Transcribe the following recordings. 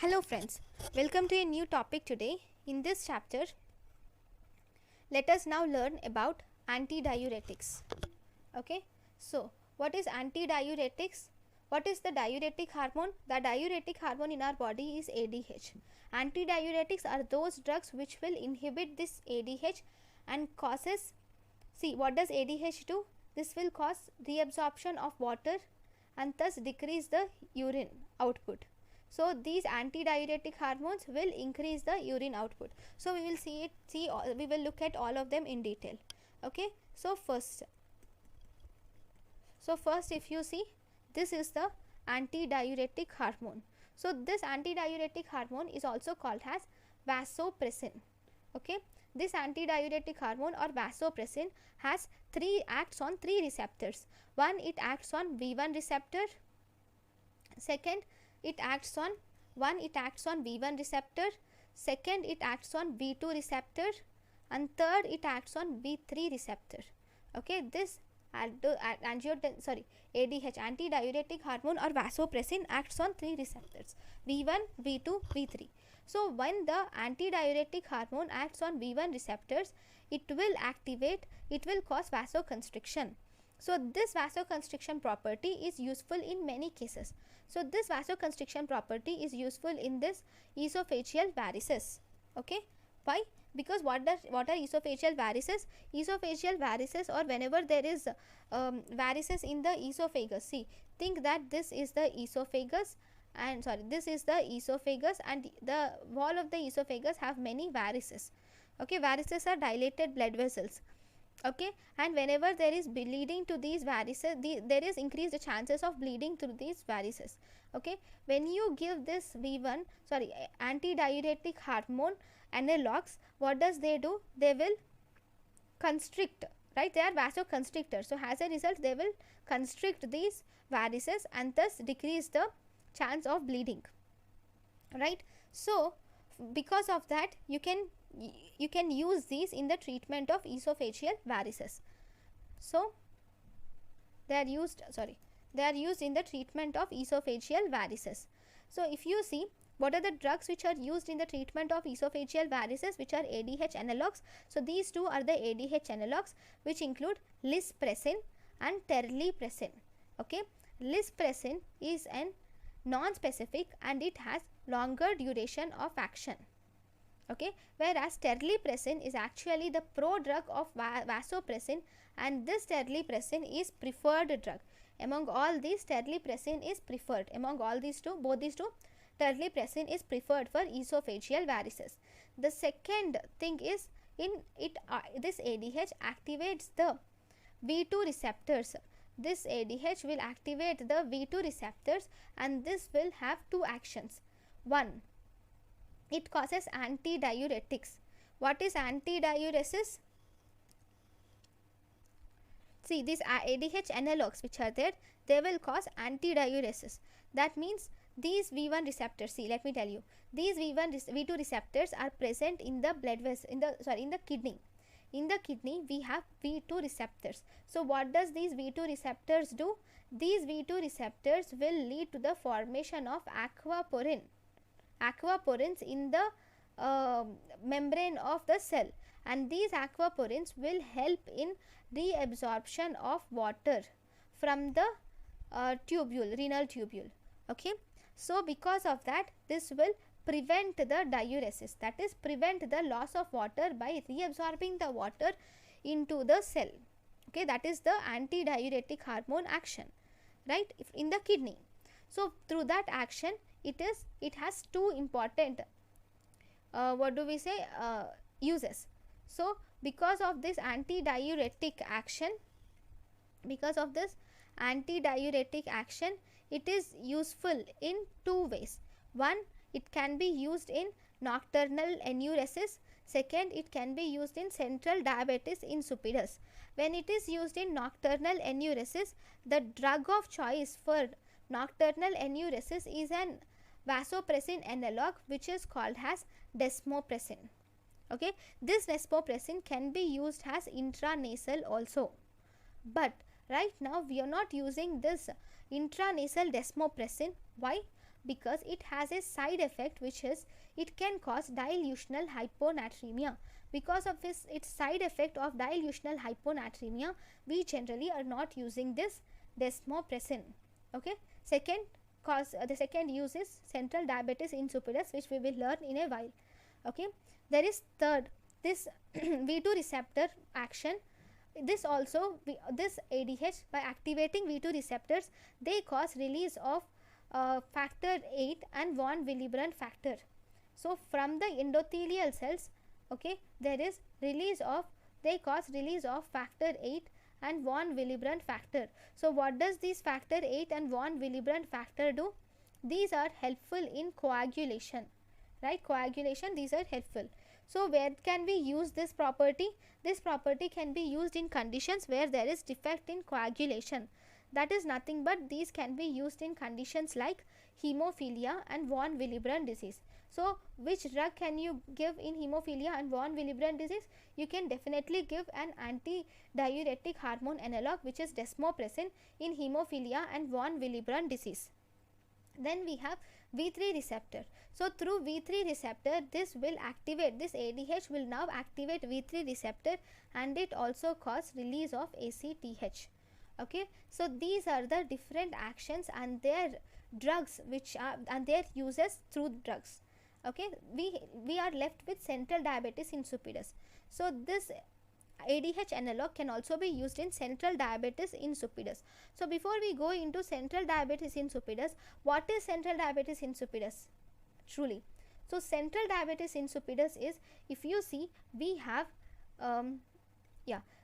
Hello friends, welcome to a new topic today. In this chapter, let us now learn about antidiuretics. Okay, so what is antidiuretics? What is the diuretic hormone? The diuretic hormone in our body is ADH. Antidiuretics are those drugs which will inhibit this ADH and causes, see what does ADH do? This will cause reabsorption of water and thus decrease the urine output. So these antidiuretic hormones will increase the urine output. So we will we will look at all of them in detail. Okay, so first if you see, this is the antidiuretic hormone. So this antidiuretic hormone is also called as vasopressin. Okay, this antidiuretic hormone or vasopressin acts on three receptors. One, it acts on V1 receptor. Second, it acts on V1 receptor. Second, it acts on V2 receptor, and third, it acts on V3 receptor. Okay, this ADH, antidiuretic hormone or vasopressin, acts on three receptors: V1, V2, V3. So when the antidiuretic hormone acts on V1 receptors, it will cause vasoconstriction. So this vasoconstriction property is useful in many cases. So this vasoconstriction property is useful in this esophageal varices. Okay, why? Because what are esophageal varices? Esophageal varices, or whenever there is varices in the esophagus. See, think that this is the esophagus, and this is the esophagus, and the wall of the esophagus have many varices. Okay, varices are dilated blood vessels. Okay, and whenever there is bleeding to these varices, there is increased chances of bleeding through these varices. Okay, when you give this antidiuretic hormone analogs, what does they do? They will constrict, right? They are vasoconstrictors. So as a result, they will constrict these varices and thus decrease the chance of bleeding, right? So because of that, you can use these in the treatment of esophageal varices. So they are used in the treatment of esophageal varices. So if you see, what are the drugs which are used in the treatment of esophageal varices, which are ADH analogs? So these two are the ADH analogs, which include lispressin and terlipressin. Okay, lispressin is an non-specific and it has longer duration of action. Okay, whereas terlipressin is actually the prodrug of vasopressin, and this terlipressin is preferred drug. Among all these, terlipressin is preferred. Among all these two, both these two, terlipressin is preferred for esophageal varices. The second thing is, this ADH activates the V2 receptors. This ADH will activate the V2 receptors, and this will have two actions. One, it causes antidiuretics. What is antidiuresis? See, these ADH analogs which are there, they will cause antidiuresis. That means these V1 receptors, see, let me tell you, these V2 receptors are present in the blood vessel, in the kidney. In the kidney, we have V2 receptors. So what does these V2 receptors do? These V2 receptors will lead to the formation of aquaporins in the membrane of the cell, and these aquaporins will help in reabsorption of water from the renal tubule. Okay, so because of that, this will prevent the diuresis, that is, prevent the loss of water by reabsorbing the water into the cell. Okay, that is the antidiuretic hormone action, right, in the kidney. So through that action, it has two important uses. So because of this antidiuretic action, it is useful in two ways. One, it can be used in nocturnal enuresis. Second, it can be used in central diabetes insipidus. When it is used in nocturnal enuresis, the drug of choice for nocturnal enuresis is an vasopressin analog, which is called as desmopressin. Okay, this desmopressin can be used as intranasal also, but right now we are not using this intranasal desmopressin. Why? because it has a side effect, which is it can cause dilutional hyponatremia. Because of its side effect of dilutional hyponatremia, we generally are not using this desmopressin. Okay, second cause, the second use is central diabetes insipidus, which we will learn in a while. Okay, there is third, this V2 receptor action. This also, this ADH, by activating V2 receptors, they cause release of factor 8 and von Willebrand factor. So from the endothelial cells, okay, there is release of, they cause release of factor 8 and von Willebrand factor. So what does this factor 8 and von Willebrand factor do? These are helpful in coagulation, right? Coagulation, these are helpful. So where can we use this property? This property can be used in conditions where there is defect in coagulation. That is nothing but these can be used in conditions like hemophilia and von Willebrand disease. So which drug can you give in hemophilia and von Willebrand disease? You can definitely give an anti-diuretic hormone analog, which is desmopressin, in hemophilia and von Willebrand disease. Then we have V3 receptor. So through V3 receptor, this will activate, this ADH will now activate V3 receptor, and it also cause release of ACTH. Okay, so these are the different actions and their drugs, which are, and their uses through drugs. Okay, we are left with central diabetes insipidus. So this ADH analog can also be used in central diabetes insipidus. So before we go into central diabetes insipidus, what is central diabetes insipidus truly? So central diabetes insipidus is, if you see, we have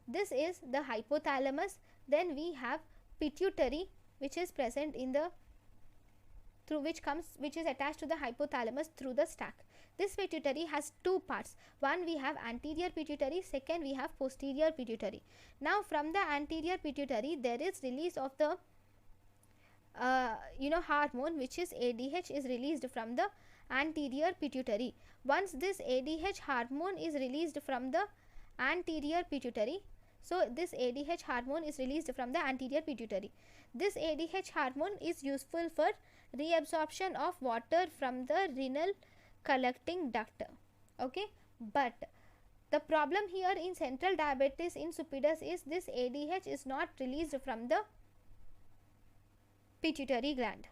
this is the hypothalamus, then we have pituitary, which is present in the, through which is attached to the hypothalamus through the stack. This pituitary has two parts. One, we have anterior pituitary, second we have posterior pituitary. Now from the anterior pituitary, there is release of the hormone, which is ADH, is released from the anterior pituitary. Once this ADH hormone is released from the anterior pituitary, so this ADH hormone is released from the anterior pituitary. This ADH hormone is useful for reabsorption of water from the renal collecting duct. Okay, but the problem here in central diabetes insipidus is this ADH is not released from the pituitary gland.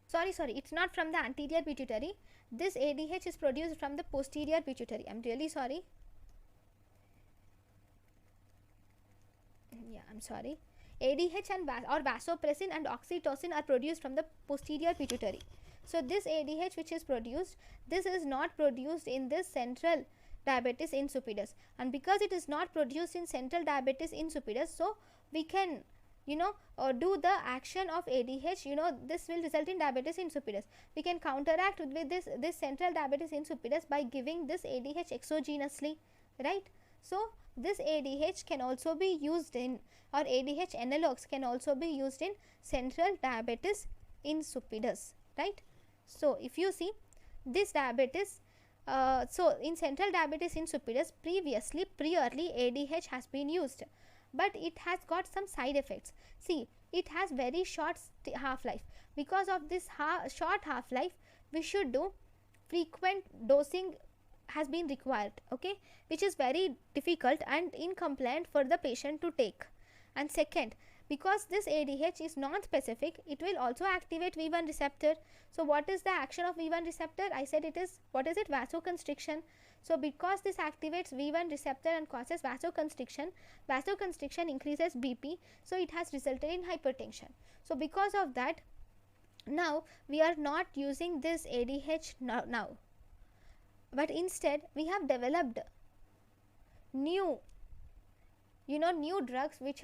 Sorry, it's not from the anterior pituitary. This ADH is produced from the posterior pituitary. I'm really sorry. Yeah, I'm sorry. ADH and or vasopressin and oxytocin are produced from the posterior pituitary. So this ADH which is produced, this is not produced in this central diabetes insipidus, and because it is not produced in central diabetes insipidus, so we can do the action of ADH, this will result in diabetes insipidus. We can counteract with this central diabetes insipidus by giving this ADH exogenously, right? So this ADH can also be used in, or ADH analogs can also be used in central diabetes insipidus, right? So if you see this diabetes, so in central diabetes insipidus, priorly ADH has been used, but it has got some side effects. See, it has very short half-life. Because of this short half-life, we should do frequent dosing has been required, okay, which is very difficult and incompliant for the patient to take. And second, because this ADH is non-specific, it will also activate V1 receptor. So what is the action of V1 receptor? I said it is, what is it? Vasoconstriction. So because this activates V1 receptor and causes vasoconstriction increases BP, so it has resulted in hypertension. So because of that, now we are not using this ADH now, but instead we have developed new drugs which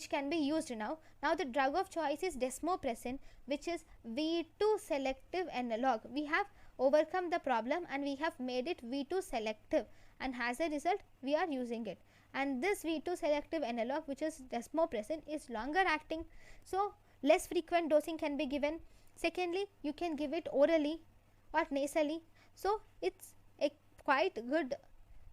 can be used now. Now the drug of choice is desmopressin, which is V2 selective analog. We have overcome the problem and we have made it V2 selective, and as a result we are using it. And this V2 selective analog, which is desmopressin, is longer acting, so less frequent dosing can be given. Secondly, you can give it orally or nasally, so it's a quite good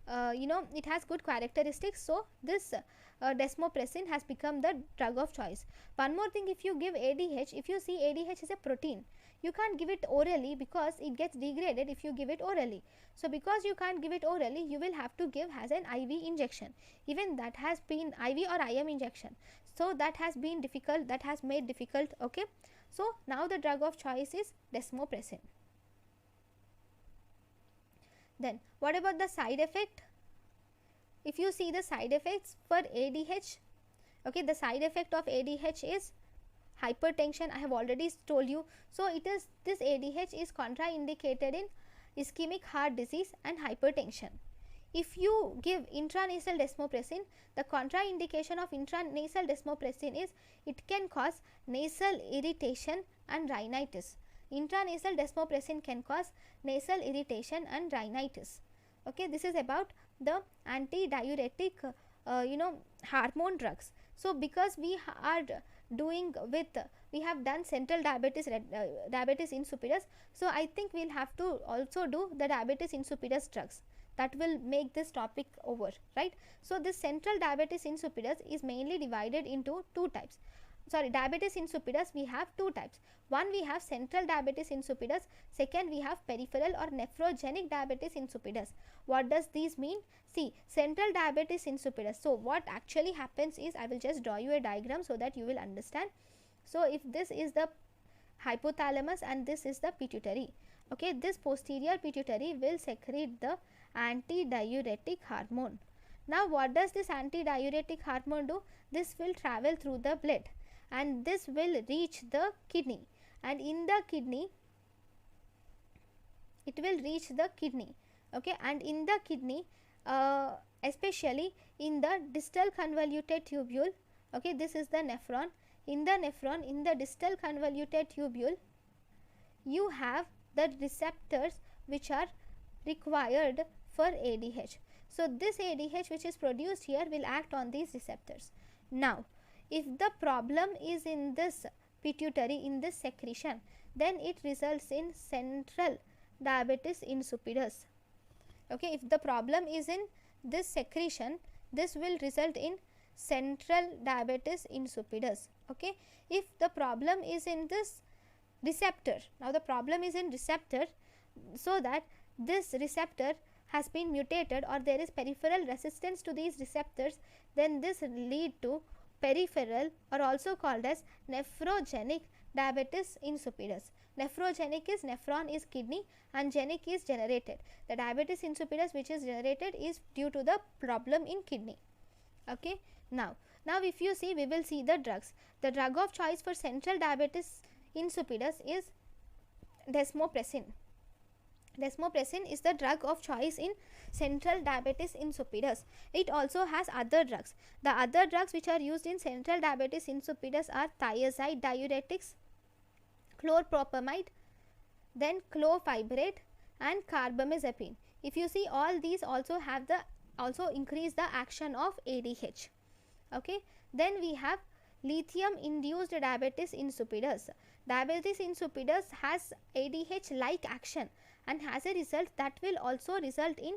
it has good characteristics. So this desmopressin has become the drug of choice. One more thing, if you give ADH, if you see ADH is a protein, you can't give it orally because it gets degraded if you give it orally. So because you can't give it orally, you will have to give as an IV injection. Even that has been IV or IM injection. So that has been difficult, that has made difficult. Okay, so now the drug of choice is desmopressin. Then what about the side effect? If you see the side effects for ADH, okay, the side effect of ADH is hypertension. I have already told you. So it is, this ADH is contraindicated in ischemic heart disease and hypertension. If you give intranasal desmopressin, the contraindication of intranasal desmopressin is it can cause nasal irritation and rhinitis. Intranasal desmopressin can cause nasal irritation and rhinitis. Okay, this is about the antidiuretic hormone drugs. So because we are doing with, we have done central diabetes insipidus, so I think we'll have to also do the diabetes insipidus drugs. That will make this topic over, right? So this central diabetes insipidus is mainly divided into two types. Sorry, diabetes insipidus we have two types. One, we have central diabetes insipidus. Second, we have peripheral or nephrogenic diabetes insipidus. What does these mean? See, central diabetes insipidus. So what actually happens is, I will just draw you a diagram so that you will understand. So if this is the hypothalamus and this is the pituitary, okay, this posterior pituitary will secrete the antidiuretic hormone. Now what does this antidiuretic hormone do? This will travel through the blood and this will reach the kidney, and in the kidney it will reach the kidney. Okay, and in the kidney, especially in the distal convoluted tubule, okay, this is the nephron. In the nephron, in the distal convoluted tubule, you have the receptors which are required for ADH. So this ADH which is produced here will act on these receptors. Now if the problem is in this pituitary, in this secretion, then it results in central diabetes insipidus. Okay, if the problem is in this secretion, this will result in central diabetes insipidus. Okay, if the problem is in this receptor, now the problem is in receptor, so that this receptor has been mutated or there is peripheral resistance to these receptors, then this will lead to peripheral or also called as nephrogenic diabetes insipidus. Nephrogenic is, nephron is kidney and genic is generated. The diabetes insipidus which is generated is due to the problem in kidney. Okay, now if you see, we will see the drugs. The drug of choice for central diabetes insipidus is desmopressin. Desmopressin is the drug of choice in central diabetes insipidus. It also has other drugs. The other drugs which are used in central diabetes insipidus are thiazide diuretics, chlorpropamide, then clofibrate and carbamazepine. If you see, all these also have the, also increase the action of ADH. Okay, then we have lithium induced diabetes insipidus. Diabetes insipidus has ADH like action and has a result that will also result in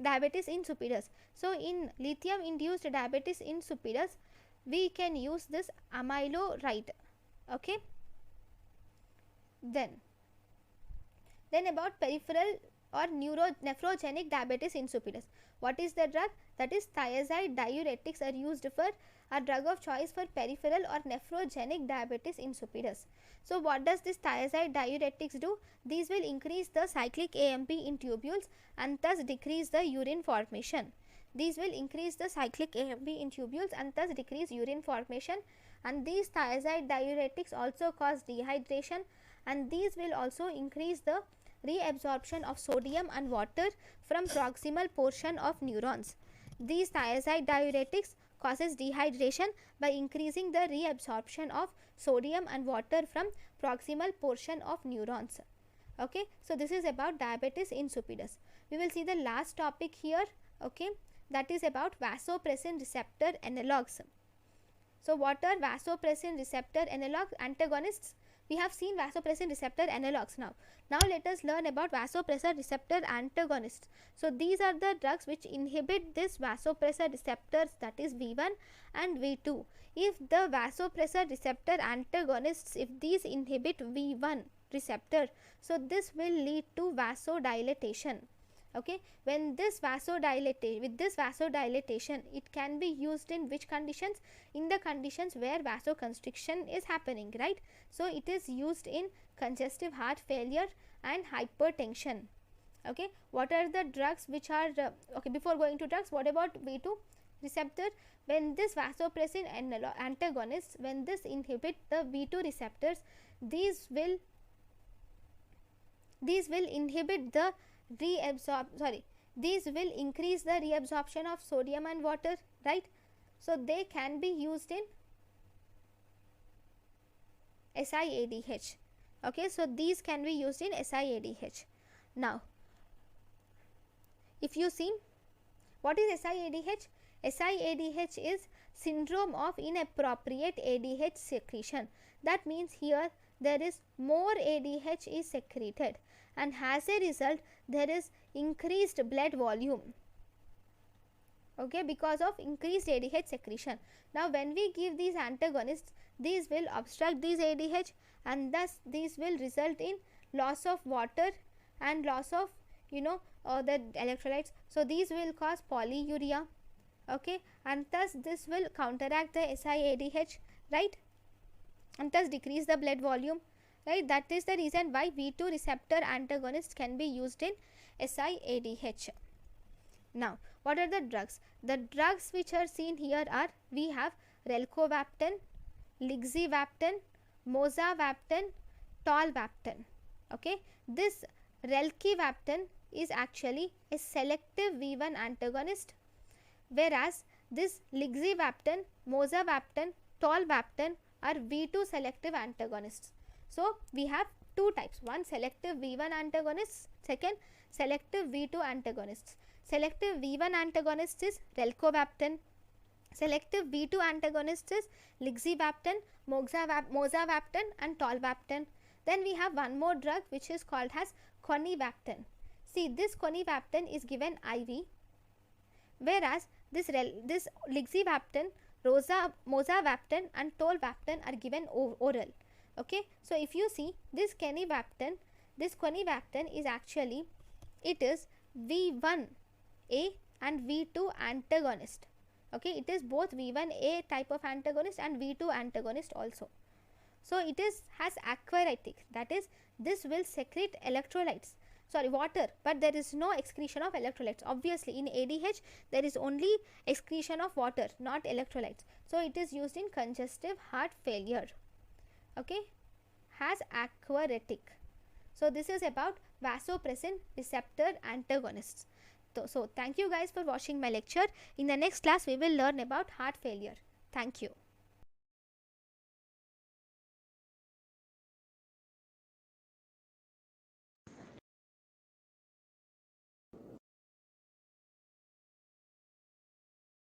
diabetes insipidus. So in lithium induced diabetes insipidus, we can use this amiloride. Okay, then about peripheral or nephrogenic diabetes insipidus. What is the drug? That is thiazide diuretics are used for a drug of choice for peripheral or nephrogenic diabetes insipidus. So what does this thiazide diuretics do? These will increase the cyclic AMP in tubules and thus decrease the urine formation. These will increase the cyclic AMP in tubules and thus decrease urine formation, and these thiazide diuretics also cause dehydration, and these will also increase the reabsorption of sodium and water from proximal portion of neurons. These thiazide diuretics causes dehydration by increasing the reabsorption of sodium and water from proximal portion of neurons. Okay, so this is about diabetes insipidus. We will see the last topic here. Okay, that is about vasopressin receptor analogs. So what are vasopressin receptor analog antagonists? We have seen vasopressin receptor analogs now. Now let us learn about vasopressor receptor antagonists. So these are the drugs which inhibit this vasopressor receptors, that is V1 and V2. If the vasopressor receptor antagonists, if these inhibit V1 receptor, so this will lead to vasodilatation. Okay, when this vasodilatation, it can be used in which conditions? In the conditions where vasoconstriction is happening, right? So it is used in congestive heart failure and hypertension. Okay, what are the drugs which are okay, before going to drugs, what about V2 receptor? When this vasopressin antagonists, when this inhibit the V2 receptors, these will inhibit the these will increase the reabsorption of sodium and water, right? So they can be used in SiADH. Okay, so these can be used in SiADH. Now if you see, what is SiADH? SiADH is syndrome of inappropriate ADH secretion. That means here there is more ADH is secreted, and as a result there is increased blood volume, okay, because of increased ADH secretion. Now when we give these antagonists, these will obstruct these ADH, and thus these will result in loss of water and loss of the electrolytes. So these will cause polyuria, okay, and thus this will counteract the SiADH, right, and thus decrease the blood volume, right? That is the reason why V2 receptor antagonists can be used in SiADH. Now what are the drugs? The drugs which are seen here are, we have relcovaptan, lixivaptan, mozavaptan, tolvaptan. Okay, this relcivaptan is actually a selective V1 antagonist, whereas this lixivaptan, mozavaptan, tolvaptan are V2 selective antagonists. So we have two types, one selective V1 antagonists, second selective V2 antagonists. Selective V1 antagonist is relcovaptan, selective V2 antagonist is lixivaptan, mozavaptan and tolvaptan. Then we have one more drug which is called as conivaptan. See, this conivaptan is given IV, whereas this lixivaptan, mozavaptan and tolvaptan are given oral. Okay, so if you see this conivaptan is actually, it is V1A and V2 antagonist. Okay, it is both V1A type of antagonist and V2 antagonist also. So it has aquaretic, that is, this will secrete water, but there is no excretion of electrolytes. Obviously in ADH there is only excretion of water, not electrolytes. So it is used in congestive heart failure. Okay, has aquaretic. So this is about vasopressin receptor antagonists. So thank you guys for watching my lecture. In the next class we will learn about heart failure. Thank you.